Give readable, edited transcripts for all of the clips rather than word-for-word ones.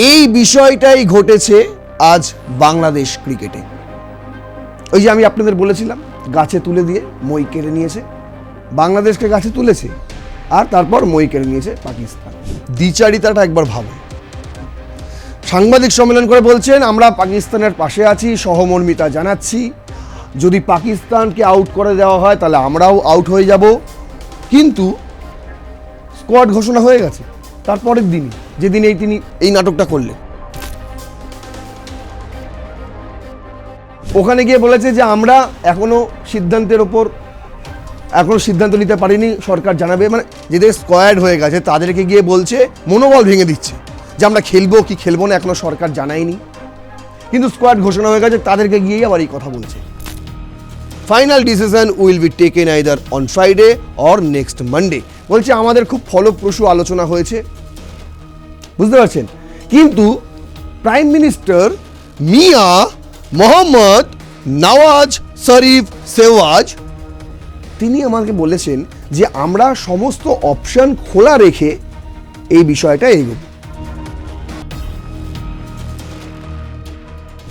এই বিষয়টাই ঘটেছে আজ বাংলাদেশ ক্রিকেটে। ওই যে আমি আপনাদের বলেছিলাম, গাছে তুলে দিয়ে মই কেড়ে নিয়েছে, বাংলাদেশকে গাছে তুলেছে আর তারপর মই কেড়ে নিয়েছে পাকিস্তান। দ্বিচারিতাটা একবার ভাবুন। সাংবাদিক সম্মেলন করে বলছেন, আমরা পাকিস্তানের পাশে আছি, সহমর্মিতা জানাচ্ছি, যদি পাকিস্তানকে আউট করে দেওয়া হয় তাহলে আমরাও আউট হয়ে যাব। কিন্তু স্কোয়াড ঘোষণা হয়ে গেছে তারপরের দিনই, যেদিন তিনি এই নাটকটা করলেন। ওখানে গিয়ে বলেছে যে আমরা এখনো সিদ্ধান্ত নিতে পারিনি, সরকার জানাবে। মানে যেদের স্কোয়াড হয়ে গেছে তাদেরকে গিয়ে বলছে, মনোবল ভেঙে দিচ্ছে যে আমরা খেলবো কি খেলবো না এখনো সরকার জানায়নি, কিন্তু স্কোয়াড ঘোষণা হয়ে গেছে, তাদেরকে গিয়েই আবার এই কথা বলছে। Final decision will be taken either on Friday or next Monday. বলছে আমাদের খুব ফলপ্রসূ আলোচনা হয়েছে, বুঝতে পারছেন। কিন্তু প্রাইম মিনিস্টার মিয়া মোহাম্মদ নওয়াজ শরীফ শেহবাজ তিনি আমাকে বলেছেন যে আমরা সমস্ত অপশন খোলা রেখে এই বিষয়টা এগোব।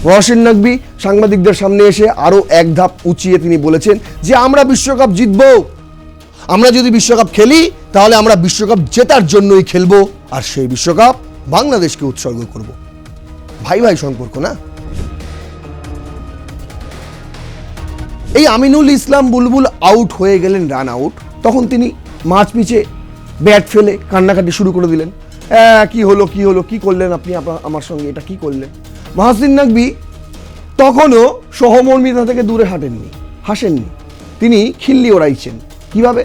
রওশন নকভি সাংবাদিকদের সামনে এসে আরো এক ধাপ উঁচিয়ে তিনি বলেছেন যে আমরা বিশ্বকাপ জিতব, আমরা যদি বিশ্বকাপ খেলি তাহলে আমরা বিশ্বকাপ জেতার জন্যই খেলবো, আর সেই বিশ্বকাপ বাংলাদেশকে উৎসর্গ করব। ভাই ভাই সম্পর্ক না? এই আমিনুল ইসলাম বুলবুল আউট হয়ে গেলেন, রান আউট, তখন তিনি মাঝ পিচে ব্যাট ফেলে কান্নাকাটি শুরু করে দিলেন। কি হলো কি করলেন আপনি আমার সঙ্গে, এটা কি করলেন? মাহসিন নকভি তখনও সহমর্মিতা থেকে দূরে হাসেননি, তিনি খিল্লি ওড়াইছেন। কিভাবে?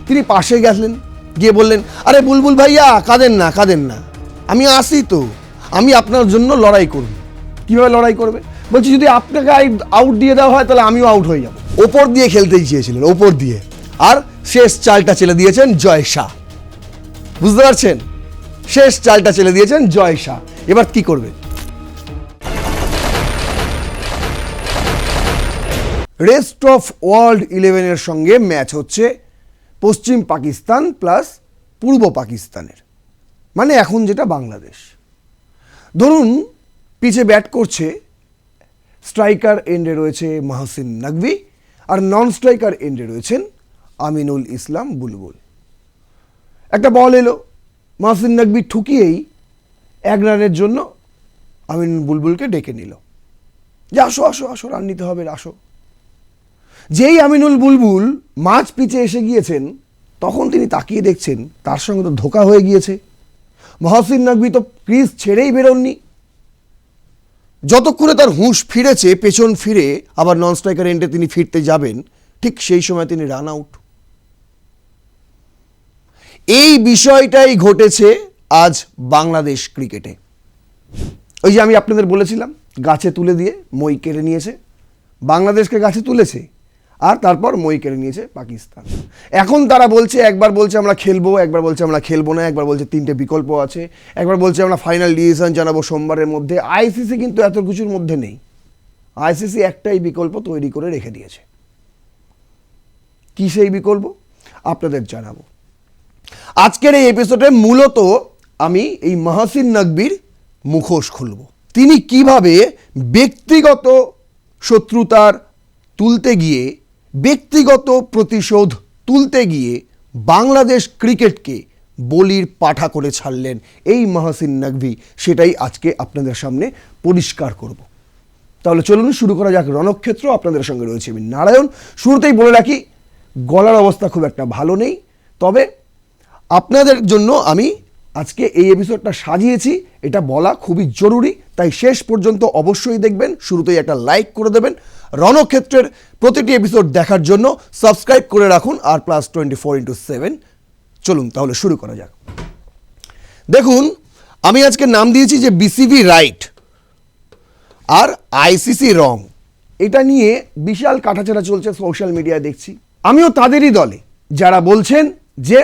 তিনি পাশে গেলেন, গিয়ে বললেন, আরে বুলবুল ভাইয়া কাঁদেন না, আমি আসি তো, আমি আপনার জন্য লড়াই করব। কিভাবে লড়াই করবে? বলছি যদি আপনাকে আউট দিয়ে দেওয়া হয় তাহলে আমিও আউট হয়ে যাব। ওপর দিয়ে খেলতেই চেয়েছিলেন, ওপর দিয়ে, আর শেষ চালটা চেলে দিয়েছেন জয় শাহ। বুঝতে পারছেন? শেষ চালটা চেলে দিয়েছেন জয় শাহ। এবার কি করবে? রেস্ট অফ ওয়ার্ল্ড 11-এর সঙ্গে ম্যাচ হচ্ছে পশ্চিম পাকিস্তান প্লাস পূর্ব পাকিস্তানের, মানে এখন যেটা বাংলাদেশ। ধরুন পিছে ব্যাট করছে, স্ট্রাইকার এন্ডে রয়েছে মাহসিন নকভি আর নন স্ট্রাইকার এন্ডে রয়েছেন আমিনুল ইসলাম বুলবুল। একটা বল এলো, মাহসিন নকভি ঠুকিয়েই 1 রানের জন্য আমিনুল বুলবুলকে ডেকে নিল যে আসো রান নিতে হবে, আসো। যেই আমিনুল বুলবুল মাঝ পিচে এসে গিয়েছেন তখন তিনি তাকিয়ে দেখছেন তার সঙ্গে তো ধোঁকা হয়ে গিয়েছে। মাহসিন নকভি তো ক্রিজ ছেড়েই বেরোননি। যতক্ষণে তার হুঁশ ফিরেছে, পেছন ফিরে আবার নন স্ট্রাইকার এন্ডে তিনি ফিরতে যাবেন, ঠিক সেই সময় তিনি রান আউট। এই বিষয়টাই ঘটেছে আজ বাংলাদেশ ক্রিকেটে। ওই যে আমি আপনাদের বলেছিলাম, গাছে তুলে দিয়ে মই কেড়ে নিয়েছে, বাংলাদেশকে গাছে তুলেছে আর তারপর মই কেড়ে নিয়েছে পাকিস্তান। এখন তারা বলছে, একবার বলছে আমরা খেলবো, একবার বলছে আমরা খেলবো না, একবার বলছে 3টে বিকল্প আছে, একবার বলছে আমরা ফাইনাল ডিসিশন জানাবো সোমবারের মধ্যে। আইসিসি কিন্তু এত কিছুর মধ্যে নেই। আইসিসি একটাই বিকল্প তৈরি করে রেখে দিয়েছে। কি সেই বিকল্প আপনাদের জানাবো আজকের এই এপিসোডে। মূলত আমি এই মাহসিন নকভির মুখোশ খুলব। তিনি কিভাবে ব্যক্তিগত শত্রুতার তুলতে গিয়ে, ব্যক্তিগত প্রতিশোধ তুলতে গিয়ে বাংলাদেশ ক্রিকেটকে বলির পাঠা করে ছাড়লেন এই মাহসিন নকভি, সেটাই আজকে আপনাদের সামনে পরিষ্কার করব। তাহলে চলুন শুরু করা যাক রণক্ষেত্র। আপনাদের সঙ্গে রয়েছে আমি নারায়ণ। শুরুতেই বলে রাখি, গলার অবস্থা খুব একটা ভালো নেই, তবে আপনাদের জন্য আমি আজকে এই এপিসোডটা সাজিয়েছি, এটা বলা খুবই জরুরি, তাই শেষ পর্যন্ত অবশ্যই দেখবেন। শুরুতেই একটা লাইক করে দেবেন। রণক্ষেত্রের প্রতিটি এপিসোড দেখার জন্য সাবস্ক্রাইব করে রাখুন আর +24x7। চলুন তাহলে শুরু করা যাক। দেখুন, আমি আজকে নাম দিয়েছি যে বিসিবি রাইট আর আইসিসি রং। এটা নিয়ে বিশাল কাটাছেঁড়া চলছে সোশ্যাল মিডিয়ায়, দেখছি। আমিও তাদেরই দলে যারা বলছেন যে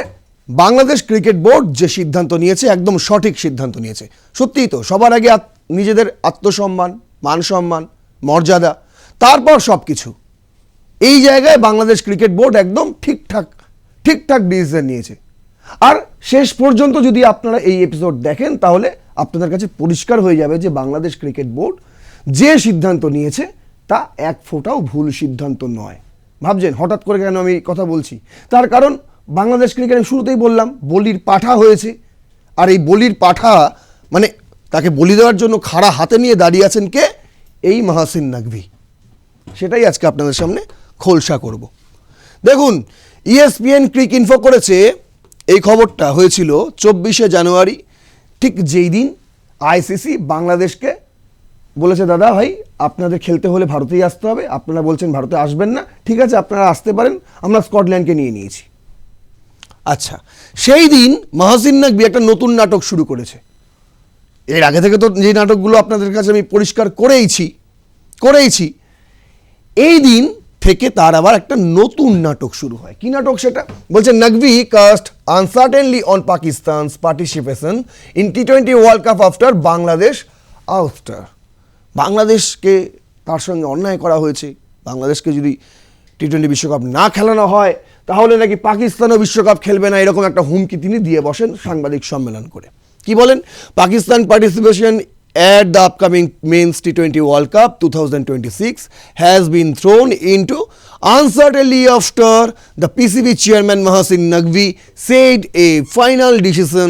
বাংলাদেশ ক্রিকেট বোর্ড যে সিদ্ধান্ত নিয়েছে একদম সঠিক সিদ্ধান্ত নিয়েছে। সত্যিই তো, সবার আগে নিজেদের আত্মসম্মান, মান সম্মান, মর্যাদা, তারপর সব কিছু। এই জায়গায় বাংলাদেশ ক্রিকেট বোর্ড একদম ঠিকঠাক ডিসিশন নিয়েছে। আর শেষ পর্যন্ত যদি আপনারা এই এপিসোড দেখেন তাহলে আপনাদের কাছে পরিষ্কার হয়ে যাবে যে বাংলাদেশ ক্রিকেট বোর্ড যে সিদ্ধান্ত নিয়েছে তা এক ফোঁটাও ভুল সিদ্ধান্ত নয়। ভাবছেন হঠাৎ করে কেন আমি কথা বলছি, তার কারণ বাংলাদেশ ক্রিকেট শুরুতেই বললাম বলির পাঠা হয়েছে, আর এই বলির পাঠা মানে তাকে বলি দেওয়ার জন্য খাড়া হাতে নিয়ে দাঁড়িয়ে আছেন কে? এই মাহসিন নাকভি। সেটাই আজকে আপনাদের সামনে খোলসা করব। দেখুন, ESPN ক্রিক ইনফো করেছে এই খবরটা হয়েছিল 24শে জানুয়ারি, ঠিক যেই দিন ICC বাংলাদেশকে বলেছে দাদা ভাই আপনাদের খেলতে হলে ভারতেই আসতে হবে, আপনারা বলছেন ভারতে আসবেন না, ঠিক আছে আপনারা আসতে পারেন, আমরা স্কটল্যান্ডকে নিয়ে নিয়েছি। আচ্ছা, সেই দিন মাহসিন নাকভি একটা নতুন নাটক শুরু করেছে। এর আগে থেকে তো যে নাটকগুলো আপনাদের কাছে আমি পরিষ্কার করেইছি, এই দিন থেকে তার আবার একটা নতুন নাটক শুরু হয়। কি নাটক সেটা? বলছে Naqvi cast uncertainly on Pakistan's participation in T20 world cup after Bangladesh ouster. বাংলাদেশকে তার সঙ্গে অন্যায় করা হয়েছে, বাংলাদেশকে যদি T20 বিশ্বকাপ না খেলানো হয় তাহলে নাকি পাকিস্তানও বিশ্বকাপ খেলবে না, এরকম একটা হুমকি তিনি দিয়ে বসেন সাংবাদিক সম্মেলন করে। কি বলেন? Pakistan participation at the upcoming Men's T20 World Cup 2026 has been thrown into uncertainty after the PCB chairman Mahasin Naqvi said a final decision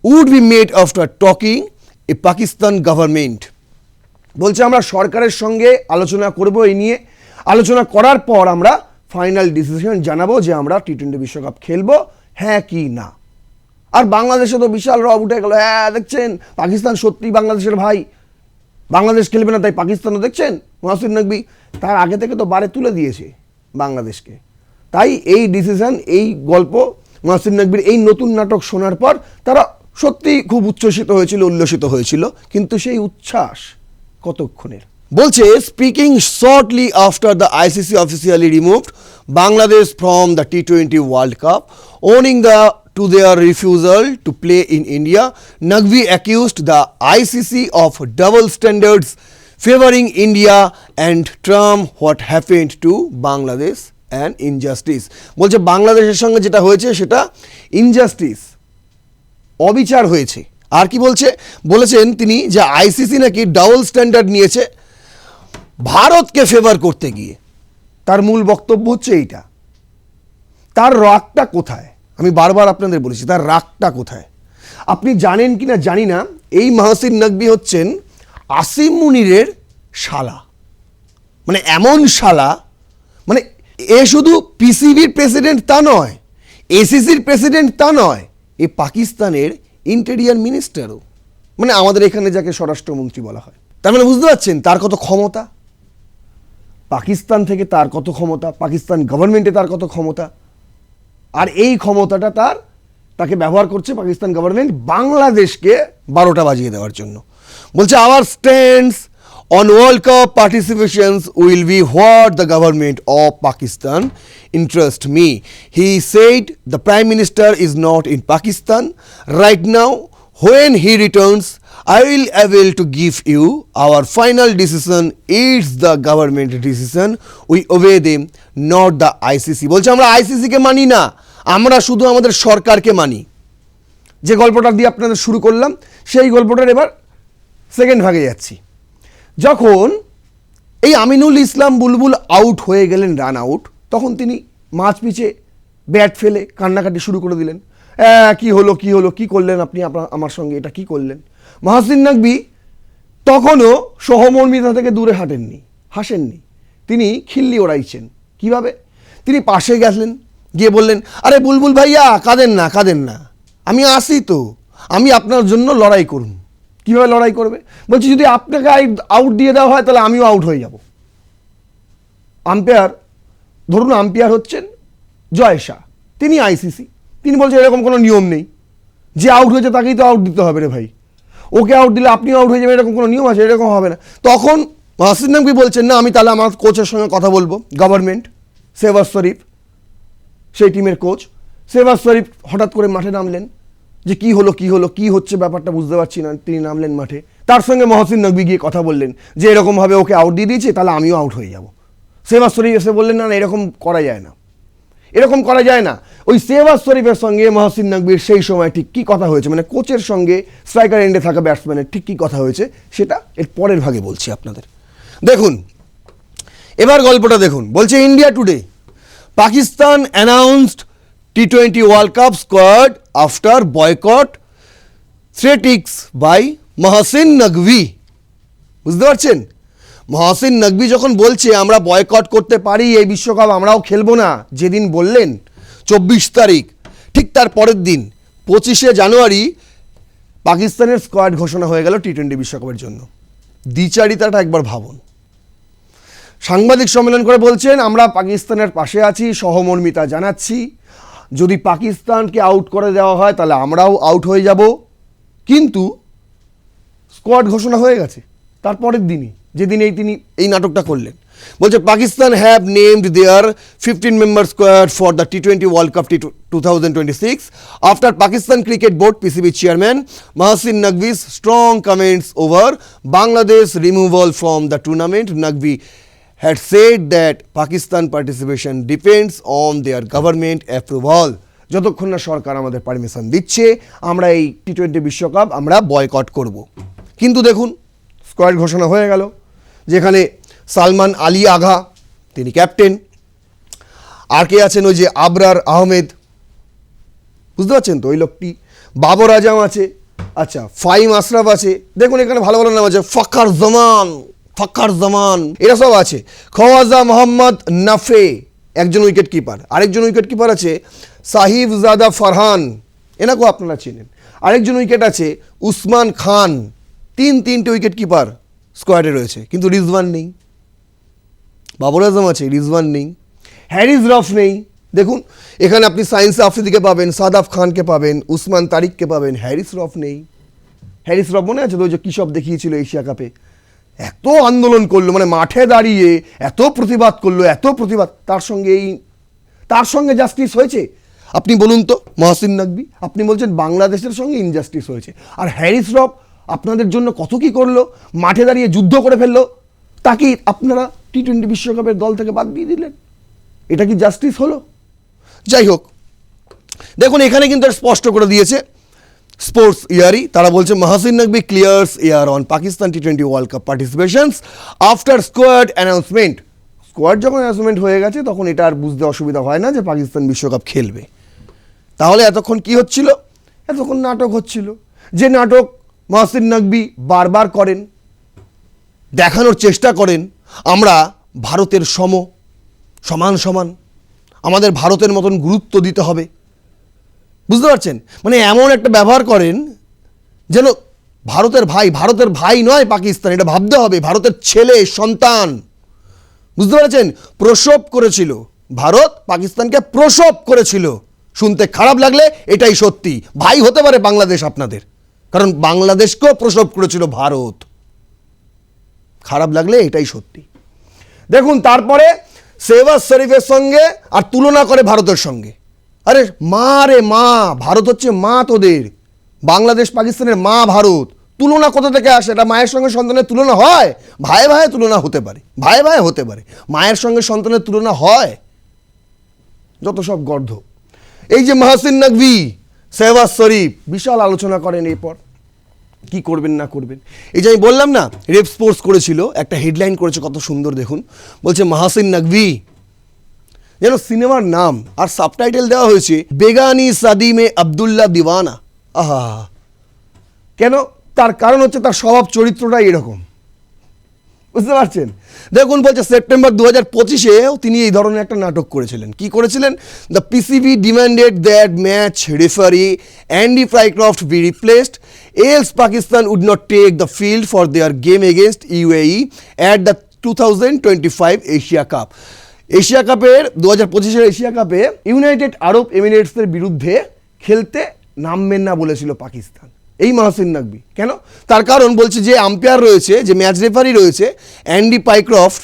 would be made after talking a Pakistan government. বলছে আমরা সরকারের সঙ্গে আলোচনা করব, এই নিয়ে আলোচনা করার পর আমরা ফাইনাল ডিসিশন জানাবো যে আমরা T20 বিশ্বকাপ খেলবো হ্যাঁ কি না। আর বাংলাদেশে তো বিশাল রব উঠে গেল, হ্যাঁ দেখছেন পাকিস্তান সত্যি বাংলাদেশের ভাই, বাংলাদেশ খেলবে না তাই পাকিস্তানও দেখছেন। মাহসিন নাকভি তার আগে থেকে তো বারে তুলে দিয়েছে বাংলাদেশকে, তাই এই ডিসিশন, এই গল্প, মাহসিন নাকভির এই নতুন নাটক শোনার পর তারা সত্যি খুব উচ্ছ্বসিত হয়েছিল, উল্লসিত হয়েছিল, কিন্তু সেই উচ্ছ্বাস কতক্ষণের? বলছে speaking shortly after the ICC officially removed Bangladesh from the T20 world cup owning the to their refusal to play in India, Naqvi accused the ICC of double standards favoring India and termed what happened to Bangladesh an injustice. বলছে বাংলাদেশের সঙ্গে যেটা হয়েছে সেটা injustice, অবিচার হয়েছে। আর কি বলেছেন তিনি যে ICC নাকি ডাবল স্ট্যান্ডার্ড নিয়েছে ভারতকে ফেভার করতে গিয়ে। তার মূল বক্তব্য হচ্ছে এইটা। তার রাগটা কোথায়? আমি বারবার আপনাদের বলেছি তার রাগটা কোথায়। আপনি জানেন কি না জানি না, এই মাহসিন নাকভি হচ্ছেন আসিম মুনিরের শালা, মানে এমন শালা, মানে এ শুধু PCBর প্রেসিডেন্ট তা নয়, ACCর প্রেসিডেন্ট তা নয়, এ পাকিস্তানের ইন্টেরিয়ার মিনিস্টারও, মানে আমাদের এখানে যাকে স্বরাষ্ট্রমন্ত্রী বলা হয়। তার মানে বুঝতে পারছেন তার কত ক্ষমতা, পাকিস্তান থেকে তার কত ক্ষমতা, পাকিস্তান গভর্নমেন্টে তার কত ক্ষমতা। আর এই ক্ষমতাটা তাকে ব্যবহার করছে পাকিস্তান গভর্নমেন্ট বাংলাদেশকে 12টা বাজিয়ে দেওয়ার জন্য। বলছে our stands on world cup participations will be what the government of Pakistan interest me. He said the prime minister is not in Pakistan right now, when he returns I will able to give you our final decision. It's the government decision, we obey them, not the ICC. বলছে আমরা ICC কে মানি না, আমরা শুধু আমাদের সরকারকে মানি। যে গল্পটা দিয়ে আপনাদের শুরু করলাম সেই গল্পটার এবার সেকেন্ড ভাগে যাচ্ছি। যখন এই আমিনুল ইসলাম বুলবুল আউট হয়ে গেলেন, রান আউট, তখন তিনি মাঝ পিচে ব্যাট ফেলে কান্নাকাটি শুরু করে দিলেন। কি হলো কি করলেন আপনি আমার সঙ্গে, এটা কি করলেন? মাহসিন নাকভি তখনও সহমর্মিতা থেকে দূরে হাসেননি, তিনি খিল্লি ওড়াইছেন। কিভাবে? তিনি পাশে গেলেন, গিয়ে বললেন আরে বুলবুল ভাইয়া কাঁদেন না, আমি আসি তো, আমি আপনার জন্য লড়াই করুন। কীভাবে লড়াই করবে? বলছি যদি আপনাকে আউট দিয়ে দেওয়া হয় তাহলে আমিও আউট হয়ে যাব। ধরুন আম্পায়ার হচ্ছেন জয় শাহ, তিনি ICC, তিনি বলছেন এরকম কোনো নিয়ম নেই, যে আউট হয়েছে তাকেই তো আউট দিতে হবে রে ভাই, ওকে আউট দিলে আপনিও আউট হয়ে যাবেন, এরকম কোনো নিয়ম আছে? এরকম হবে না। তখন মাহসিন নাকভি বলছেন না আমি তাহলে আমার কোচের সঙ্গে কথা বলবো। গভর্নমেন্ট, শেহবাজ শরীফ সেই টিমের কোচ, শেহবাজ শরীফ হঠাৎ করে মাঠে নামলেন, যে কি হলো কি হচ্ছে ব্যাপারটা বুঝতে পারছি না। তিনি নামলেন মাঠে, তার সঙ্গে মাহসিন নাকভি গিয়ে কথা বললেন যে এরকমভাবে ওকে আউট দিয়ে দিয়েছে তাহলে আমিও আউট হয়ে যাব। শেহবাজ শরীফ এসে বললেন না এরকম করা যায় না। এরকম করা যায় না। ওই শেহবাজ শরীফের সঙ্গে মহসিন নকভির সেই সময় ঠিক কী কথা হয়েছে, মানে কোচের সঙ্গে স্ট্রাইকার এন্ডে থাকা ব্যাটসম্যানের ঠিক কী কথা হয়েছে সেটা এর পরের ভাগে বলছি আপনাদের। দেখুন এবার গল্পটা দেখুন। বলছে India today, Pakistan announced T20 world cup squad after boycott threats by Mohsin Naqvi. বুঝতে পারছেন, মহসিন নকভি যখন বলছে আমরা বয়কট করতে পারি এই বিশ্বকাপ, আমরাও খেলবো না, যেদিন বললেন 24 তারিখ, ঠিক তার পরের দিন 25শে জানুয়ারি পাকিস্তানের স্কোয়াড ঘোষণা হয়ে গেল T20 বিশ্বকাপের জন্য। দ্বিচারিতাটা একবার ভাবুন। সাংবাদিক সম্মেলন করে বলছেন আমরা পাকিস্তানের পাশে আছি, সহমর্মিতা জানাচ্ছি, যদি পাকিস্তানকে আউট করে দেওয়া হয় তাহলে আমরাও আউট হয়ে যাব, কিন্তু স্কোয়াড ঘোষণা হয়ে গেছে তারপরের দিনই, যেদিন তিনি এই নাটকটা করলেন। বলছে Pakistan have named their 15 member squad for the T20 world cup 2026 after Pakistan cricket board PCB chairman Mohsin Naqvi's strong comments over Bangladesh removal from the tournament. Naqvi had said that Pakistan participation depends on their government approval. যতক্ষণ না সরকার আমাদের permission দিচ্ছে আমরা এই T20 বিশ্বকাপ আমরা boycott করব। কিন্তু দেখুন স্কোয়াড ঘোষণা হয়ে গেল, যেখানে সালমান আলী আগা তিনি ক্যাপ্টেন, আর কে আছেন ওই যে আবরার আহমেদ, বুঝতে পারছেন তো ওই লোকটি, বাবর আজম আছে, আচ্ছা ফাইম আশরাফ আছে, দেখুন এখানে ভালো ভালো নাম আছে, ফখর জামান, এরা সব আছে। খওয়াজা মোহাম্মদ নাফে একজন উইকেট কিপার, আরেকজন উইকেট কিপার আছে সাহিবজাদা ফারহান, এনাকেও আপনারা চেনেন, আরেকজন উইকেট আছে উসমান খান, তিনটে উইকেট কিপার স্কোয়াডে রয়েছে, কিন্তু রিজওয়ান নেই। বাবর আজম আছে, রিজওয়ান নেই, হ্যারিস রফ নেই। দেখুন এখানে আপনি সায়েন্স আফ্রিদিকে পাবেন, সাদাফ খানকে পাবেন, উসমান তারিককে পাবেন, হ্যারিস রফ নেই। হ্যারিস রফ মনে আছে তো, ওই যে কী সব দেখিয়েছিল এশিয়া কাপে, এত আন্দোলন করলো, মানে মাঠে দাঁড়িয়ে এত প্রতিবাদ করলো, এত প্রতিবাদ, তার সঙ্গে জাস্টিস হয়েছে? আপনি বলুন তো মহসিন নকভি, আপনি বলছেন বাংলাদেশের সঙ্গে ইনজাস্টিস হয়েছে, আর হ্যারিস রফ আপনাদের জন্য কত কি করলো, মাঠে দাঁড়িয়ে যুদ্ধ করে ফেললো, তাকে আপনারা T20 বিশ্বকাপের দল থেকে বাদ দিয়ে দিলেন। এটা কি জাস্টিস হলো? যাই হোক, দেখুন এখানে কিন্তু স্পষ্ট করে দিয়েছে স্পোর্টস ইয়ারই, তারা বলছে Mohsin Naqvi ক্লিয়ার্স air on Pakistan T20 world cup পার্টিসিপেশনস after squad announcement. Squad যখন অ্যানাউন্সমেন্ট হয়ে গেছে তখন এটা আর বুঝতে অসুবিধা হয় না যে পাকিস্তান বিশ্বকাপ খেলবে। তাহলে এতক্ষণ কি হচ্ছিল? এতক্ষণ নাটক হচ্ছিল, যে নাটক মহসিন নকভি বারবার করেন, দেখানোর চেষ্টা করেন আমরা ভারতের সমান, আমাদের ভারতের মতন গুরুত্ব দিতে হবে। বুঝতে পারছেন, মানে এমন একটা ব্যবহার করেন যেন ভারতের ভাই নয় পাকিস্তান, এটা ভাবতে হবে, ভারতের ছেলে সন্তান। বুঝতে পারছেন, প্রসব করেছিল ভারত, পাকিস্তানকে প্রসব করেছিল। শুনতে খারাপ লাগলে এটাই সত্যি, ভাই হতে পারে বাংলাদেশ আপনাদের, কারণ বাংলাদেশকেও প্রসব করেছিল ভারত, খারাপ লাগলে এটাই সত্যি। দেখুন তারপরে শেহবাজ শরীফের সঙ্গে আর তুলনা করে ভারতের সঙ্গে, আরে মা রে মা, ভারত হচ্ছে মা তোদের, বাংলাদেশ পাকিস্তানের মা ভারত, তুলনা কোথা থেকে আসে? এটা মায়ের সঙ্গে সন্তানের তুলনা হয়? ভাই তুলনা হতে পারে, ভাই হতে পারে, মায়ের সঙ্গে সন্তানের তুলনা হয়? যত সব গর্ধ। এই যে মহসিন নকভি, শেহবাজ শরীফ বিশাল আলোচনা করেন এরপর কি করবেন না করবেন। এই যে আমি বললাম না, রেপ স্পোর্টস করেছিল, একটা হেডলাইন করেছে কত সুন্দর দেখুন, বলছে মহসিন নকভি যেন সিনেমার নাম, আর সাবটাইটেল দেওয়া হয়েছে বেগানি সাদি মে আব্দুল্লাহ দিওয়ানা। আহা, কেন? তার কারণ হচ্ছে তার স্বভাব চরিত্রটাই এরকম, বুঝতে পারছেন? দেখুন বলছে সেপ্টেম্বর 2025-এও তিনি এই ধরনের একটা নাটক করেছিলেন। কি করেছিলেন? The PCB demanded that match referee Andy Pycroft be replaced else Pakistan would not take the field for their game against UAE at the 2025 Asia cup. Asia কাপের 2025-এর এশিয়া কাপে ইউনাইটেড আরব এমিরেটসের বিরুদ্ধে খেলতে নামবেন না বলেছিল পাকিস্তান, এই মহসিন নকভি। কেন? তার কারণ বলছে যে আম্পায়ার রয়েছে, যে ম্যাচ রেফারি রয়েছে অ্যান্ডি পাইক্রফট,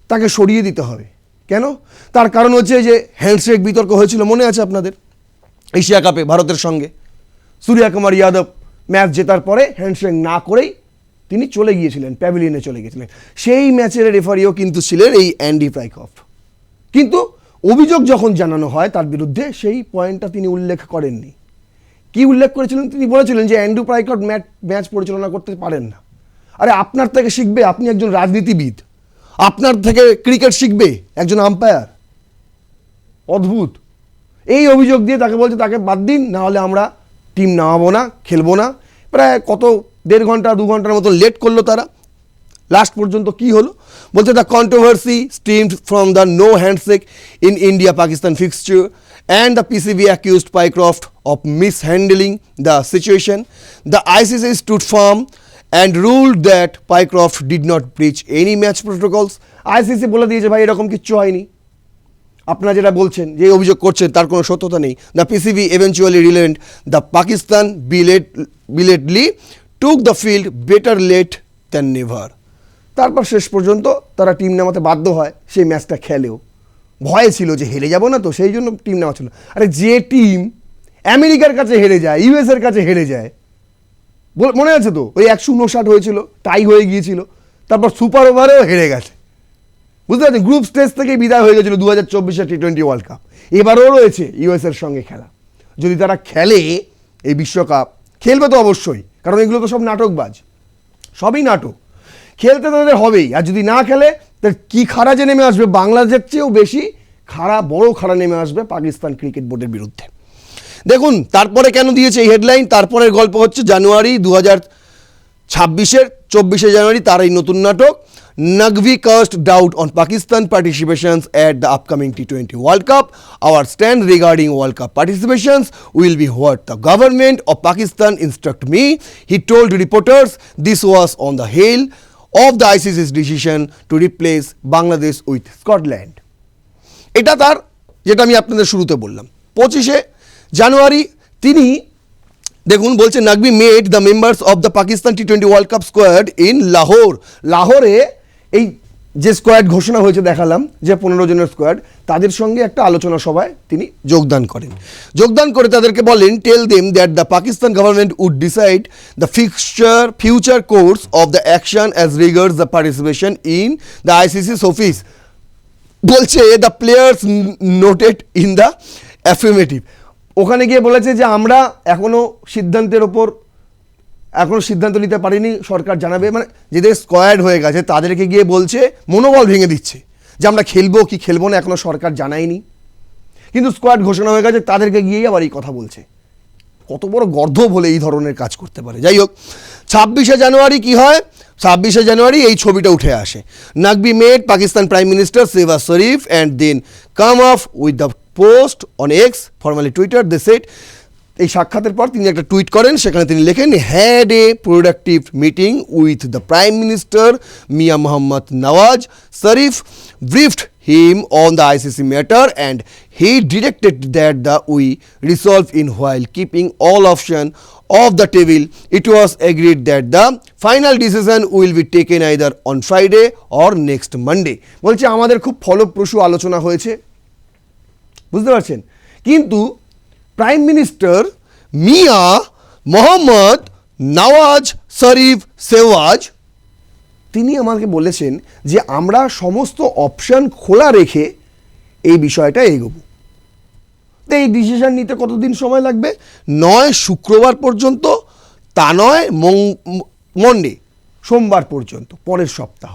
তাকে সরিয়ে দিতে হবে। কেন? তার কারণ হচ্ছে যে হ্যান্ডশেক বিতর্ক হয়েছিল, মনে আছে আপনাদের, এশিয়া কাপে ভারতের সঙ্গে সূর্য কুমার যাদব ম্যাচ জেতার পরে হ্যান্ডশেক না করেই তিনি চলে গিয়েছিলেন, প্যাভিলিয়নে চলে গিয়েছিলেন। সেই ম্যাচের রেফারিও কিন্তু ছিলেন এই অ্যান্ডি পাইক্রফট, কিন্তু অভিযোগ যখন জানানো হয় তার বিরুদ্ধে, সেই পয়েন্টটা তিনি উল্লেখ করেননি। কি উল্লেখ করেছিলেন? তিনি বলেছিলেন যে অ্যান্ড্রু পাইকট ম্যাচ পরিচালনা করতে পারেন না। আরে আপনার থেকে শিখবে? আপনি একজন রাজনীতিবিদ, আপনার থেকে ক্রিকেট শিখবে একজন আম্পায়ার? অদ্ভুত। এই অভিযোগ দিয়ে তাকে বলছে তাকে বাদ দিন, না হলে আমরা টিম নামাবো না, খেলবো না। প্রায় কত 1.5 ঘন্টা 2 ঘন্টার মতো লেট করলো তারা। লাস্ট পর্যন্ত কি হলো? বলছে the controversy stemmed from the no handshake in India Pakistan fixture and the PCB accused Pycroft of mishandling the situation. The ICC stood firm and ruled that Pycroft did not breach any match protocols. ICC বলে দিয়েছে ভাই এরকম কিচ্ছু হয়নি, আপনারা যেটা বলছেন, যে অভিযোগ করছেন তার কোনো সত্যতা নেই। The PCB eventually relented. The Pakistan belatedly took the field, better late than never. তারপর শেষ পর্যন্ত তারা টিম নামাতে বাধ্য হয়, সেই ম্যাচটা খেলেও। ভয় ছিল যে হেরে যাব না তো, সেই জন্য টিম নেওয়া ছিল। আরে যে টিম আমেরিকার কাছে হেরে যায়, ইউএসের কাছে হেরে যায়, মনে আছে তো? ওই 159 হয়েছিল, টাই হয়ে গিয়েছিল, তারপর সুপার ওভারেও হেরে গেছে, বুঝতে পারছেন? গ্রুপ স্টেজ থেকে বিদায় হয়ে গেছিল 2024 টি20 ওয়ার্ল্ড কাপ। এবারও রয়েছে ইউএসের সঙ্গে খেলা। যদি তারা খেলে এই বিশ্বকাপ, খেলবে তো অবশ্যই, কারণ এগুলো তো সব নাটকবাজ, সবই নাটক। খেলতে তাদের হবেই। আর যদি না খেলে তার কি খাড়া যে নেমে আসবে, বাংলাদেশের চেয়েও বেশি খাড়া, বড় খাড়া নেমে আসবে পাকিস্তান ক্রিকেট বোর্ডের বিরুদ্ধে। দেখুন তারপরে কেন দিয়েছে এই হেডলাইন। তারপরের গল্প হচ্ছে জানুয়ারি 2026 24শে জানুয়ারি তার এই নতুন নাটক, Naqvi cast doubt on Pakistan participations at the upcoming T20 World Cup. Our stand regarding World Cup participations will be what the government of Pakistan instruct me. He told reporters this was on the heel of the ICC's decision to replace Bangladesh with Scotland. এটা তার, যেটা আমি আপনাদের শুরুতে বললাম। 25শে জানুয়ারি তিনি দেখুন বলছে, Naqvi made the members of the Pakistan T20 world cup squad in Lahore. লাহোরে এই যে স্কোয়াড ঘোষণা হয়েছে দেখালাম, যে 15 জনের স্কোয়াড, তাদের সঙ্গে একটা আলোচনা সভায় তিনি যোগদান করেন। যোগদান করে তাদেরকে বলেন, tell them that the Pakistan government would decide the future course of the action as regards the participation in the ICC's office. বলছে the players noted in the affirmative. ওখানে গিয়ে বলেছে যে আমরা এখনও সিদ্ধান্ত নিতে পারিনি, সরকার জানাবে। মানে যেদের স্কোয়াড হয়ে গেছে তাদেরকে গিয়ে বলছে, মনোবল ভেঙে দিচ্ছে যে আমরা খেলবো কি খেলবো না এখনও সরকার জানায়নি, কিন্তু স্কোয়াড ঘোষণা হয়ে গেছে, তাদেরকে গিয়েই আবার এই কথা বলছে। কত বড় গর্ধব হলে এই ধরনের কাজ করতে পারে। যাই হোক, 26শে জানুয়ারি কি হয়? 26শে জানুয়ারি এই ছবিটা উঠে আসে। Naqvi made Pakistan prime minister Shehbaz Sharif and then come off with the post on X, formally Twitter. They said, এই সাক্ষাতের পর তিনি একটা টুইট করেন, সেখানে তিনি লেখেন, had a productive meeting with the prime minister Mian Mohammad Nawaz Sharif, briefed him on the ICC matter and he directed that we resolve in while keeping all option off the table. It was agreed that the final decision will be taken either on Friday or next Monday. বলছে আমাদের খুব ফলপ্রসূ আলোচনা হয়েছে, বুঝতে পারছেন? কিন্তু prime minister Mian Mohammad Nawaz শরীফ শেহবাজ তিনি আমাকে বলেছেন যে আমরা সমস্ত অপশান খোলা রেখে এই বিষয়টা এগোবো। তো এই ডিসিশন নিতে কতদিন সময় লাগবে? নয় শুক্রবার পর্যন্ত, তা নয় মন্ডে, সোমবার পর্যন্ত, পরের সপ্তাহ।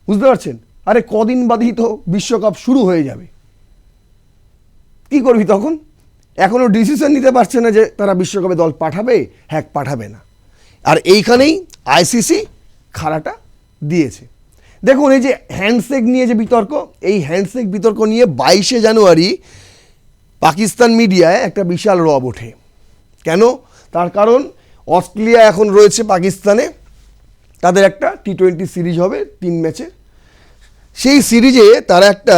বুঝতে পারছেন? আরে কদিন বাদেই তো বিশ্বকাপ শুরু হয়ে যাবে, কি করবি তখন? এখনও ডিসিশন নিতে পারছে না যে তারা বিশ্বকাপে দল পাঠাবে, হ্যাঁ পাঠাবে না। আর এইখানেই আইসিসি খাড়াটা দিয়েছে। দেখুন এই যে হ্যান্ডশেক নিয়ে যে বিতর্ক, এই হ্যান্ডশেক বিতর্ক নিয়ে 22শে জানুয়ারি পাকিস্তান মিডিয়ায় একটা বিশাল রব ওঠে। কেন? তার কারণ অস্ট্রেলিয়া এখন রয়েছে পাকিস্তানে, তাদের একটা টি20 সিরিজ হবে 3 ম্যাচে। সেই সিরিজে তারা একটা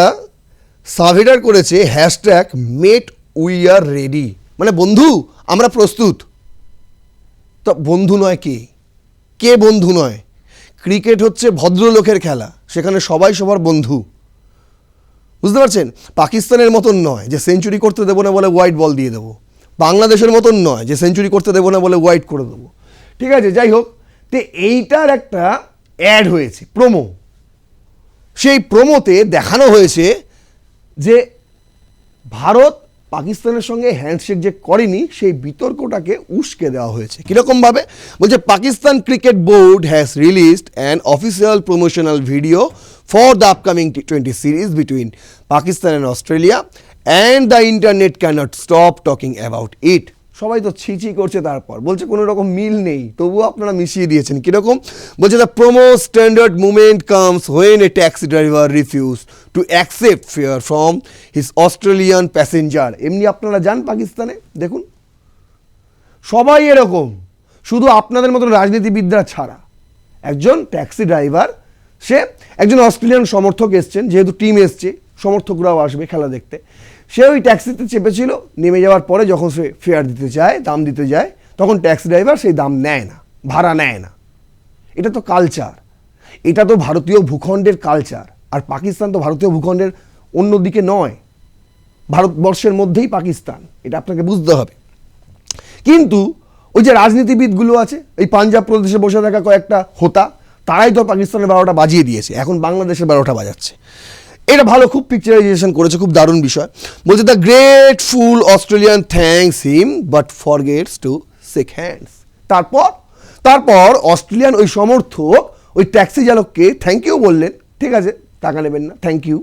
সার্ভেটার করেছে, hashtag mate we are ready, মানে বন্ধু আমরা প্রস্তুত। তো বন্ধু নয় কে? কে বন্ধু নয়? ক্রিকেট হচ্ছে ভদ্রলোকের খেলা, সেখানে সবাই সবার বন্ধু, বুঝতে পারছেন? পাকিস্তানের মতন নয় যে সেঞ্চুরি করতে দেবো না বলে হোয়াইট বল দিয়ে দেবো, বাংলাদেশের মতন নয় যে সেঞ্চুরি করতে দেবো না বলে হোয়াইট করে দেবো, ঠিক আছে? যাই হোক, তো এইটার একটা অ্যাড হয়েছে, প্রোমো। সেই প্রোমোতে দেখানো হয়েছে যে ভারত পাকিস্তানের সঙ্গে হ্যান্ডশেক যে করেনি সেই বিতর্কটাকে উস্কে দেওয়া হয়েছে কীরকমভাবে বলছে Pakistan cricket board has released an official promotional video for the upcoming T20 series between Pakistan and Australia and the internet can't stop talking about it. সবাই তো ছিচি করছে, তারপর বলছে কোনো রকম মিল নেই, তবুও আপনারা মিশিয়ে দিয়েছেন কীরকম বলছে the promo standard movement comes when a taxi driver refuse to accept fair from his Australian passenger. এমনি আপনারা যান পাকিস্তানে দেখুন, সবাই এরকম, শুধু আপনাদের মতন রাজনীতিবিদরা ছাড়া। একজন ট্যাক্সি ড্রাইভার, সে একজন অস্ট্রেলিয়ান সমর্থক এসছেন, যেহেতু টিম এসছে সমর্থকরাও আসবে খেলা দেখতে, সে ওই ট্যাক্সিতে চেপেছিল, নেমে যাওয়ার পরে যখন সে ফেয়ার দিতে চায়, দাম দিতে যায়, তখন ট্যাক্সি ড্রাইভার সেই দাম নেয় না, ভাড়া নেয় না। এটা তো কালচার, এটা তো ভারতীয় ভূখণ্ডের কালচার। আর পাকিস্তান তো ভারতীয় ভূখণ্ডের অন্যদিকে নয়, ভারতবর্ষের মধ্যেই পাকিস্তান, এটা আপনাকে বুঝতে হবে। কিন্তু ওই যে রাজনীতিবিদগুলো আছে, এই পাঞ্জাব প্রদেশে বসে থাকা কয়েকটা হোতা, তারাই তো পাকিস্তানের 12টা বাজিয়ে দিয়েছে, এখন বাংলাদেশের 12টা বাজাচ্ছে। এটা ভালো, খুব পিকচারাইজেশন করেছে, খুব দারুণ বিষয়। বলছে the grateful Australian thanks him but forgets two shake hands. তারপর অস্ট্রেলিয়ান ওই সমর্থক ওই ট্যাক্সি চালককে থ্যাংক ইউ বললেন, ঠিক আছে টাকা নেবেন না, থ্যাংক ইউ।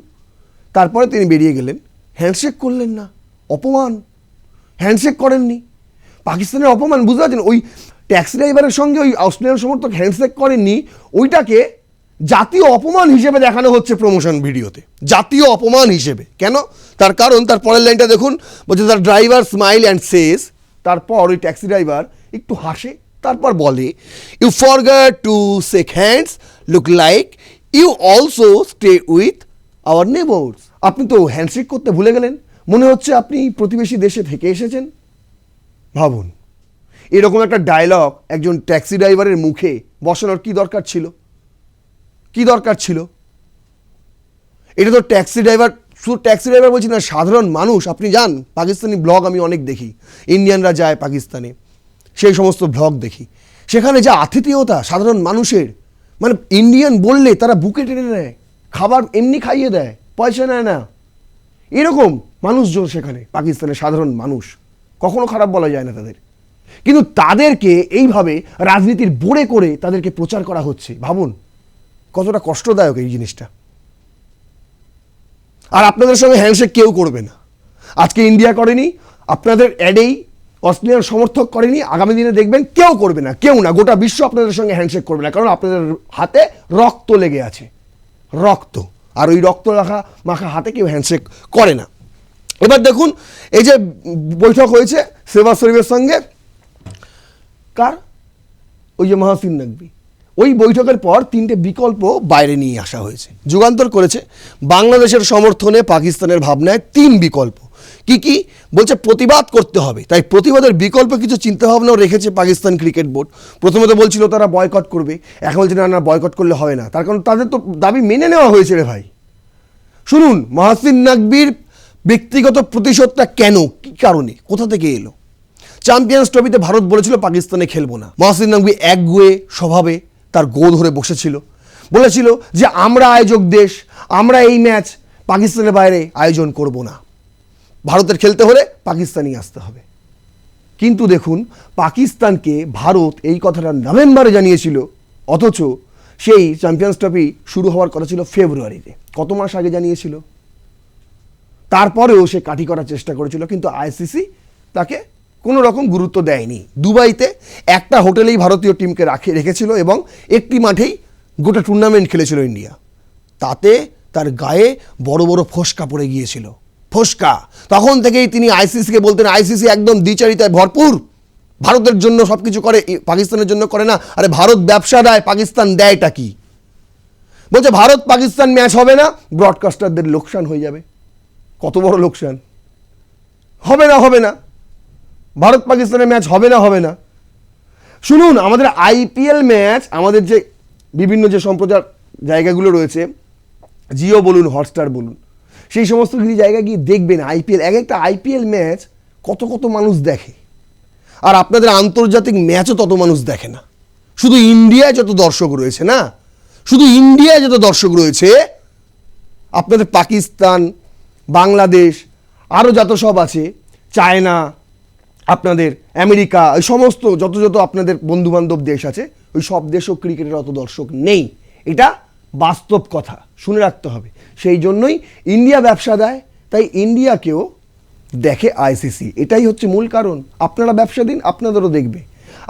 তারপরে তিনি বেরিয়ে গেলেন, হ্যান্ডশেক করলেন না, অপমান। হ্যান্ডশেক করেননি, পাকিস্তানের অপমান, বুঝতে পারছেন? ওই ট্যাক্সি ড্রাইভারের সঙ্গে ওই অস্ট্রেলিয়ান সমর্থক হ্যান্ডশেক করেননি, ওইটাকে জাতীয় অপমান হিসেবে দেখানো হচ্ছে প্রমোশন ভিডিওতে, জাতীয় অপমান হিসেবে। কেন? তার কারণ তার পরের লাইনটা দেখুন, বলছে তার ড্রাইভার স্মাইল অ্যান্ড সেজ, তারপর ওই ট্যাক্সি ড্রাইভার একটু হাসে, তারপর বলে you forgot to shake hands, look like you also stay with our neighbours. আপনি তো হ্যান্ডশেক করতে ভুলে গেলেন, মনে হচ্ছে আপনি প্রতিবেশী দেশে থেকে এসেছেন। ভাবুন, এরকম একটা ডায়লগ একজন ট্যাক্সি ড্রাইভারের মুখে বসানোর কি দরকার ছিল? কি দরকার ছিল? এটা তো ট্যাক্সি ড্রাইভার, শুধু ট্যাক্সি ড্রাইভার বলছি না, সাধারণ মানুষ। আপনি যান, পাকিস্তানি ব্লগ আমি অনেক দেখি, ইন্ডিয়ানরা যায় পাকিস্তানে, সেই সমস্ত ব্লগ দেখি, সেখানে যা আতিথেয়তা সাধারণ মানুষের, মানে ইন্ডিয়ান বললে তারা বুকে টেনে নেয়, খাবার এমনি খাইয়ে দেয়, পয়সা নেয় না, এরকম মানুষজন সেখানে পাকিস্তানের সাধারণ মানুষ, কখনো খারাপ বলা যায় না তাদের। কিন্তু তাদেরকে এইভাবে রাজনীতির বোড়ে করে তাদেরকে প্রচার করা হচ্ছে। ভাবুন কতটা কষ্টদায়ক এই জিনিসটা। আর আপনাদের সঙ্গে হ্যান্ডশেক কেউ করবে না। আজকে ইন্ডিয়া করেনি, আপনাদের অ্যাডেই অস্ট্রেলিয়ার সমর্থক করেনি, আগামী দিনে দেখবেন কেউ করবে না, কেউ না, গোটা বিশ্ব আপনাদের সঙ্গে হ্যান্ডশেক করবে না, কারণ আপনাদের হাতে রক্ত লেগে আছে, রক্ত। আর ওই রক্ত মাখা হাতে কেউ হ্যান্ডশেক করে না। এবার দেখুন, এই যে বৈঠক হয়েছে শেহবাজ শরীফের সঙ্গে, কার? ওই যে মাহসিন নকভি। ওই বৈঠকের পর 3টে বিকল্প বাইরে নিয়ে আসা হয়েছে, যুগান্তর করেছে। বাংলাদেশের সমর্থনে পাকিস্তানের ভাবনায় 3 বিকল্প। কি বলছে? প্রতিবাদ করতে হবে, তাই প্রতিবাদের বিকল্প কিছু চিন্তাভাবনাও রেখেছে পাকিস্তান ক্রিকেট বোর্ড। প্রথমে তো বলছিল তারা বয়কট করবে, এখন বলছে না, বয়কট করলে হবে না, তার কারণ তাদের তো দাবি মেনে নেওয়া হয়েছে রে ভাই। শুনুন, মাহসিন নকভির ব্যক্তিগত প্রতিশোধটা কেন, কি কারণে, কোথা থেকে এলো? চ্যাম্পিয়ন্স ট্রফিতে ভারত বলেছিল পাকিস্তানে খেলবো না, মাহসিন নকভি একগুঁয়ে স্বভাবে তার গো ধরে বসেছিল, বলেছিল যে আমরা আয়োজক দেশ, আমরা এই ম্যাচ পাকিস্তানের বাইরে আয়োজন করব না, ভারতের খেলতে হলে পাকিস্তানি আসতে হবে। কিন্তু দেখুন, পাকিস্তানকে ভারত এই কথাটা নভেম্বরে জানিয়েছিল, অথচ সেই চ্যাম্পিয়ন্স ট্রফি শুরু হওয়ার কথা ছিল ফেব্রুয়ারিতে, কত মাস আগে জানিয়েছিল। তারপরেও সে কাঠি করার চেষ্টা করেছিল, কিন্তু আইসিসি তাকে কোনো রকম গুরুত্ব দেয়নি। দুবাইতে একটা হোটেলেই ভারতীয় টিমকে রেখেছিল এবং একটি মাঠেই গোটা টুর্নামেন্ট খেলেছিল ইন্ডিয়া। তাতে তার গায়ে বড় বড় ফোসকা পড়ে গিয়েছিল, ফোসকা। তখন থেকেই তিনি আইসিসিকে বলতেন, আইসিসি একদম দ্বিচারিতায় ভরপুর, ভারতের জন্য সব কিছু করে, পাকিস্তানের জন্য করে না। আরে ভারত ব্যবসা দেয়, পাকিস্তান দেয়টা কি? বলছে ভারত পাকিস্তান ম্যাচ হবে না, ব্রডকাস্টারদের লোকসান হয়ে যাবে। কত বড় লোকসান! হবে না, ভারত পাকিস্তানের ম্যাচ হবে না। শুনুন, আমাদের আইপিএল ম্যাচ, আমাদের যে বিভিন্ন যে সম্প্রচার জায়গাগুলো রয়েছে, জিও বলুন, হটস্টার বলুন, সেই সমস্ত কিছু জায়গায় গিয়ে দেখবেন আইপিএল, এক একটা আইপিএল ম্যাচ কত মানুষ দেখে। আর আপনাদের আন্তর্জাতিক ম্যাচও তত মানুষ দেখে না। শুধু ইন্ডিয়ায় যত দর্শক রয়েছে না, শুধু ইন্ডিয়ায় যত দর্শক রয়েছে, আপনাদের পাকিস্তান, বাংলাদেশ, আরও যত সব আছে, চায়না, আপনাদের আমেরিকা, এই সমস্ত যত যত আপনাদের বন্ধুবান্ধব দেশ আছে, ওই সব দেশও ক্রিকেটের অত দর্শক নেই। এটা বাস্তব কথা, শুনে রাখতে হবে। সেই জন্যই ইন্ডিয়া ব্যবসা দেয়, তাই ইন্ডিয়াকেও দেখে আইসিসি। এটাই হচ্ছে মূল কারণ। আপনারা ব্যবসা দিন, আপনাদেরও দেখবে।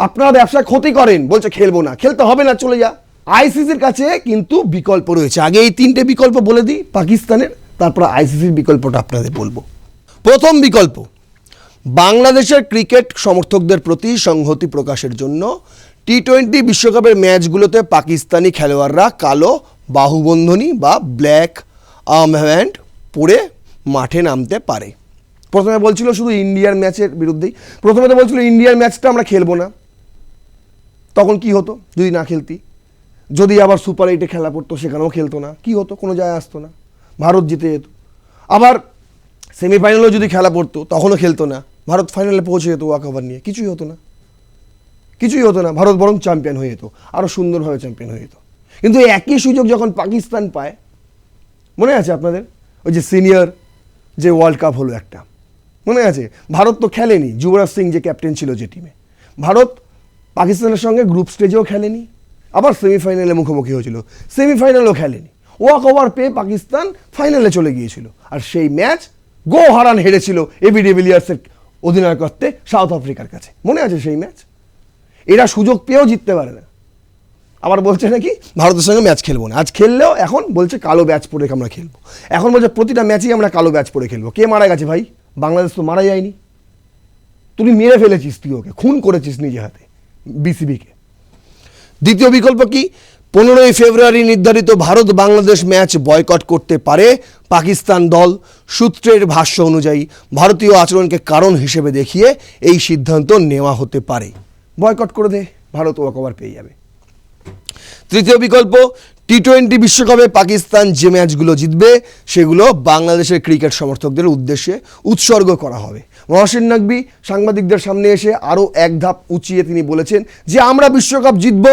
আপনারা ব্যবসা ক্ষতি করেন, বলছে খেলবো না, খেলতে হবে না, চলে যা। আইসিসির কাছে কিন্তু বিকল্প রয়েছে। আগে এই 3টে বিকল্প বলে দিই পাকিস্তানের, তারপর আইসিসির বিকল্পটা আপনাদের বলবো। প্রথম বিকল্প, বাংলাদেশের ক্রিকেট সমর্থকদের প্রতি সংহতি প্রকাশের জন্য টি-20 বিশ্বকাপের ম্যাচগুলোতে পাকিস্তানি খেলোয়াড়রা কালো বাহুবন্ধনী বা ব্ল্যাক আর্মব্যান্ড পরে মাঠে নামতে পারে। প্রথমে বলছিল শুধু ইন্ডিয়ার ম্যাচের বিরুদ্ধেই, প্রথমে তো বলছিল ইন্ডিয়ার ম্যাচটা আমরা খেলবো না। তখন কি হতো যদি না খেলতি? যদি আবার সুপার 8-এ খেলা পড়তো, সেখানেও খেলতো না, কি হতো? কোনো যায় আসতো না, ভারত জিতে যেত। আবার সেমিফাইনালেও যদি খেলা পড়তো, তখনও খেলতো না, ভারত ফাইনালে পৌঁছে যেত ওয়াক ওভার নিয়ে, কিছুই হতো না, কিছুই হতো না। ভারত বরং চ্যাম্পিয়ন হয়ে যেত, আরও সুন্দরভাবে চ্যাম্পিয়ন হয়ে যেত। কিন্তু একই সুযোগ যখন পাকিস্তান পায়, মনে আছে আপনাদের ওই যে সিনিয়র যে ওয়ার্ল্ড কাপ হলো একটা, মনে আছে? ভারত তো খেলেনি, যুবরাজ সিং যে ক্যাপ্টেন ছিল যে টিমে, ভারত পাকিস্তানের সঙ্গে গ্রুপ স্টেজেও খেলেনি, আবার সেমিফাইনালে মুখোমুখি হয়েছিল, সেমিফাইনালেও খেলেনি। ওয়াক ওভার পেয়ে পাকিস্তান ফাইনালে চলে গিয়েছিল, আর সেই ম্যাচ গো হারান হেরেছিল এবি ডিভিলিয়ার্সের অধিনায়কত্বে সাউথ আফ্রিকার কাছে, মনে আছে সেই ম্যাচ? এরা সুযোগ পেয়েও জিততে পারে না, আবার বলছে নাকি ভারতের সঙ্গে ম্যাচ খেলবো না। আজ খেললেও এখন বলছে কালো ব্যাচ পরে আমরা খেলবো, এখন বলছে প্রতিটা ম্যাচেই আমরা কালো ব্যাচ পরে খেলবো। কে মারা গেছে ভাই? বাংলাদেশ তো মারা যায়নি, তুই মেরে ফেলেছিস, তুই ওকে খুন করেছিস নিজে হাতে, বিসিবিকে। দ্বিতীয় বিকল্প কি? 15ই ফেব্রুয়ারি নির্ধারিত ভারত বাংলাদেশ ম্যাচ বয়কট করতে পারে পাকিস্তান দল। সূত্রের ভাষ্য অনুযায়ী ভারতীয় আচরণকে কারণ হিসেবে দেখিয়ে এই সিদ্ধান্ত নেওয়া হতে পারে। বয়কট করে দে, ভারত ওয়াক ওভার পেয়ে যাবে। তৃতীয় বিকল্প, টি-20 বিশ্বকাপে পাকিস্তান যে ম্যাচগুলো জিতবে সেগুলো বাংলাদেশের ক্রিকেট সমর্থকদের উদ্দেশ্যে উৎসর্গ করা হবে। মহসিন নকভি সাংবাদিকদের সামনে এসে আরও এক ধাপ উঁচিয়ে তিনি বলেছেন যে আমরা বিশ্বকাপ জিতব,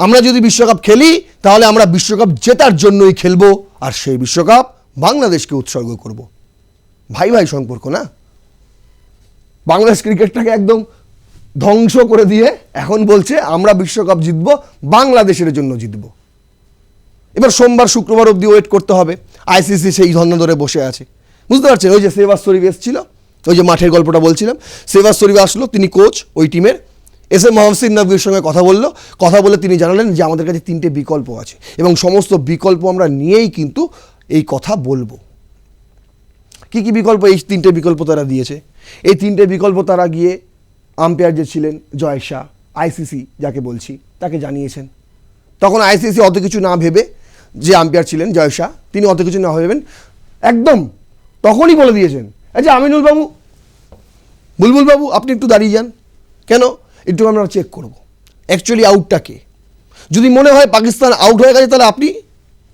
আমরা যদি বিশ্বকাপ খেলি তাহলে আমরা বিশ্বকাপ জেতার জন্যই খেলবো, আর সেই বিশ্বকাপ বাংলাদেশকে উৎসর্গ করব। ভাই ভাই সম্পর্ক না? বাংলাদেশ ক্রিকেটটাকে একদম ধ্বংস করে দিয়ে এখন বলছে আমরা বিশ্বকাপ জিতবো, বাংলাদেশের জন্য জিতবো। এবার সোমবার শুক্রবার অবধি ওয়েট করতে হবে। আইসিসি সেই ধর্না ধরে বসে আছে, বুঝতে পারছেন? ওই যে শেহবাজ শরীফ এসেছিল, ওই যে মাঠের গল্পটা বলছিলাম, শেহবাজ শরীফ আসলো, তিনি কোচ ওই টিমের, এসে মহসিন নকভির সঙ্গে কথা বলে তিনি জানালেন যে আমাদের কাছে 3টে বিকল্প আছে এবং সমস্ত বিকল্প আমরা নিয়েই কিন্তু এই কথা বলবো। কি কি বিকল্প? এই 3টে বিকল্প তারা দিয়েছে। এই 3টে বিকল্প তারা গিয়ে আম্পায়ার যে ছিলেন জয় শাহ, আইসিসি যাকে বলছি, তাকে জানিয়েছেন। তখন আইসিসি অত কিছু না ভেবে, যে আম্পায়ার ছিলেন জয় শাহ, তিনি অত কিছু না ভেবেন একদম তখনই বলে দিয়েছেন, আচ্ছা আমিনুল বাবু, বুলবুল বাবু, আপনি একটু দাঁড়িয়ে যান, কেন? একটু আমরা চেক করব অ্যাকচুয়ালি আউটটা কে। যদি মনে হয় পাকিস্তান আউট হয়ে গেছে তাহলে আপনি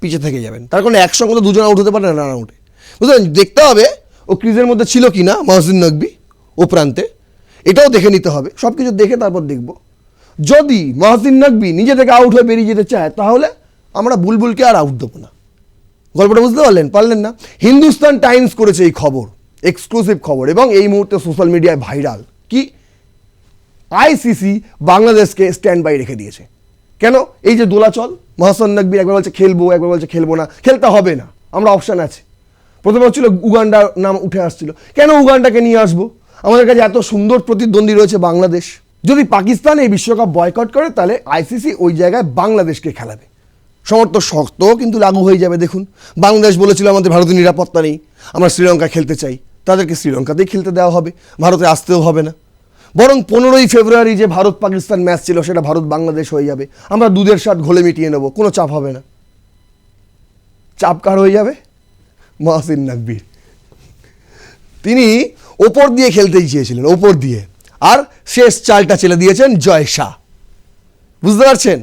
পিছিয়ে থেকে যাবেন, তার কারণে একসঙ্গে তো দুজন আউট হতে পারে না, রান আউটে, বুঝলেন? দেখতে হবে ও ক্রিজের মধ্যে ছিল কি না মহসিন নকভি ও প্রান্তে, এটাও দেখে নিতে হবে। সব কিছু দেখে তারপর দেখব। যদি মহসিন নকভি নিজে থেকে আউট হয়ে বেরিয়ে যেতে চায় তাহলে আমরা বুলবুলকে আর আউট দেবো না। গল্পটা বুঝতে পারলেন না? হিন্দুস্তান টাইমস করেছে এই খবর, এক্সক্লুসিভ খবর, এবং এই মুহূর্তে সোশ্যাল মিডিয়ায় ভাইরাল। কি? আইসিসি বাংলাদেশকে স্ট্যান্ড বাই রেখে দিয়েছে। কেন? এই যে দোলাচল, মহসিন নকভি একবার বলছে খেলবো, একবার বলছে খেলবো না, খেলতে হবে না, আমরা অপশান আছে। প্রথমে হচ্ছিল উগান্ডা নাম উঠে আসছিল, কেন উগান্ডাকে নিয়ে আসবো? আমাদের কাছে এত সুন্দর প্রতিদ্বন্দ্বী রয়েছে বাংলাদেশ। যদি পাকিস্তান এই বিশ্বকাপ বয়কট করে তাহলে আইসিসি ওই জায়গায় বাংলাদেশকে খেলাবে। সমর্থ শর্ত কিন্তু লাগু হয়ে যাবে। দেখুন, বাংলাদেশ বলেছিল আমাদের ভারতের নিরাপত্তা নেই, আমরা শ্রীলঙ্কা খেলতে চাই, তাদেরকে শ্রীলঙ্কাতেই খেলতে দেওয়া হবে, ভারতে আসতেও হবে না। বরং 15ই ফেব্রুয়ারি যে ভারত পাকিস্তান ম্যাচ ছিল সেটা ভারত বাংলাদেশ হয়ে যাবে, আমরা দুধের স্বাদ ঘোলে মিটিয়ে নেব, কোনো চাপ হবে না। চাপ কার হয়ে যাবে? মহসিন নকভির। তিনি ওপর দিয়ে খেলতে চেয়েছিলেন, ওপর দিয়ে, আর শেষ চালটা চেলে দিয়েছেন জয় শাহ, বুঝতে পারছেন?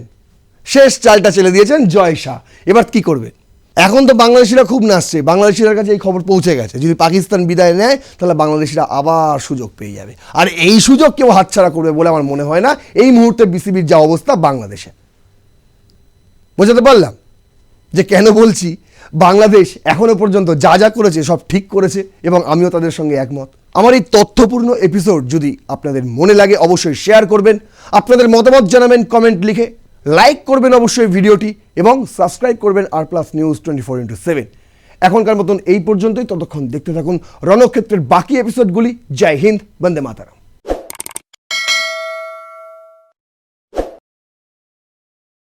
শেষ চালটা চেলে দিয়েছেন জয় শাহ। এবার কি করবেন? এখন তো বাংলাদেশিরা খুব নাচছে, বাংলাদেশিদের কাছে এই খবর পৌঁছে গেছে, যদি পাকিস্তান বিদায় নেয় তাহলে বাংলাদেশিরা আবার সুযোগ পেয়ে যাবে, আর এই সুযোগ কেউ হাতছাড়া করবে বলে আমার মনে হয় না। এই মুহূর্তে বিসিবির যা অবস্থা বাংলাদেশে, বোঝাতে পারলাম যে কেন বলছি বাংলাদেশ এখনো পর্যন্ত যা যা করেছে সব ঠিক করেছে এবং আমিও তাদের সঙ্গে একমত। আমার এই তথ্যপূর্ণ এপিসোড যদি আপনাদের মনে লাগে অবশ্যই শেয়ার করবেন, আপনাদের মতামত জানাবেন কমেন্ট লিখে, লাইক করবেন অবশ্যই ভিডিওটি এবং সাবস্ক্রাইব করবেন R+ নিউজ 24/7। এখনকার মতন এই পর্যন্তই, ততক্ষণ দেখতে থাকুন রণক্ষেত্রের বাকি এপিসোডগুলি। জয় হিন্দ, বন্দে মাতরম।